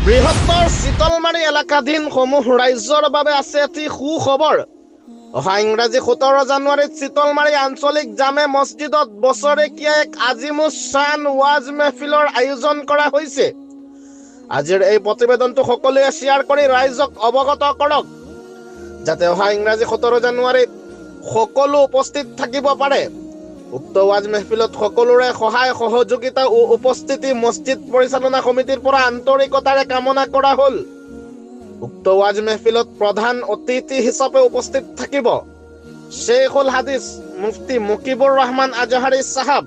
বৃহত্তৰ চিতলমাৰী এলেকাধীন সমূহ ৰাজ্যৰ বাবে আছে এটি সুখবৰ। অহা ইংৰাজী 17 জানুৱাৰীত চিতলমাৰী আঞ্চলিক জামে মছজিদত বছৰেকীয়া এক আজিমুছ শ্বান ৱাজ মেহফিলৰ আয়োজন কৰা হৈছে। আজিৰ এই প্ৰতিবেদনটো সকলোৱে শ্বেয়াৰ কৰি ৰাইজক অৱগত কৰক, যাতে অহা ইংৰাজী 17 জানুৱাৰীত সকলো উপস্থিত থাকিব পাৰে। উক্ত ৱাজ মেহফিলত সকলোৰে সহায় সহযোগিতা ও উপস্থিতি মছজিদ পৰিচালনা সমিতিৰ পৰা আন্তৰিকতাৰে কামনা কৰা হ'ল। উক্ত ৱাজ মেহফিলত প্ৰধান অতিথি হিচাপে উপস্থিত থাকিব শ্বেইখুল হাদিছ মুফতি মুকিবুৰ ৰহমান আজহাৰী চাহাব,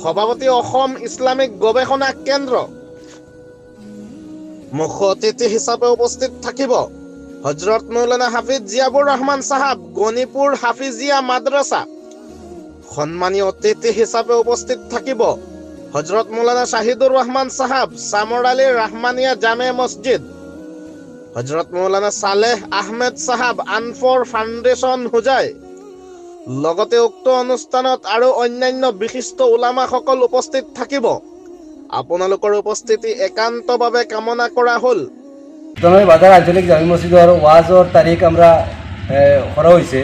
সভাপতি অসম ইছলামিক গৱেষণা কেন্দ্ৰ। মুখ্য অতিথি হিচাপে উপস্থিত থাকিব হজৰত মৌলানা হাফিজ জিয়াবুৰ ৰহমান চাহাব, গণিপুৰ হাফিজিয়া মাদ্ৰাছা। সন্মানীয় অতিথি হিচাপে উপস্থিত থাকিব হজৰত মৌলানা শাহিদুৰ ৰহমান চাহাব, চামৰালী ৰাহমানিয়া জামে মছজিদ। হজৰত মৌলানা সালেহ আহমেদ চাহাব, আনফৰ ফাউণ্ডেশ্যন হোজাই। লগতে উক্ত অনুষ্ঠানত আৰু অন্যান্য বিশিষ্ট ওলামাসকল উপস্থিত থাকিব। আপোনালোকৰ উপস্থিতি একান্তভাৱে কামনা কৰা হ'ল। বাজার আঞ্চলিক জামি মসজিদর ওয়াজর তারিখ আমরা করা হয়েছে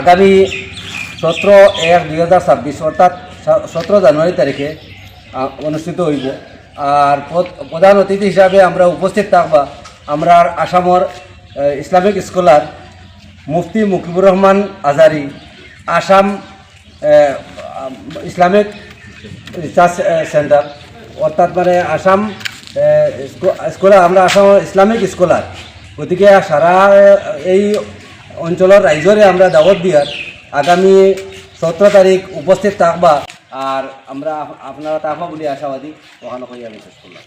আগামী 17/1/2026 অর্থাৎ 17 জানুয়ারি তারিখে অনুষ্ঠিত হইব। আর প্রধান অতিথি হিসাবে আমরা উপস্থিত থাকবা আমরা আসামর Islamic scholar Mufti Mukibur Rahman Azhari, Assam Islamic research centre অর্থাৎ মানে আসাম স্কলার, আমরা আসাম ইসলামিক স্কলার। গতিকে সারা এই অঞ্চলের রাইজরে আমরা দাওয়াত দিয়ার আগামী 17 তারিখ উপস্থিত থাকবা। আর আমরা আপনারা থাকবা বলে আশাবাদী ওখানে আমি শেষ করলাম।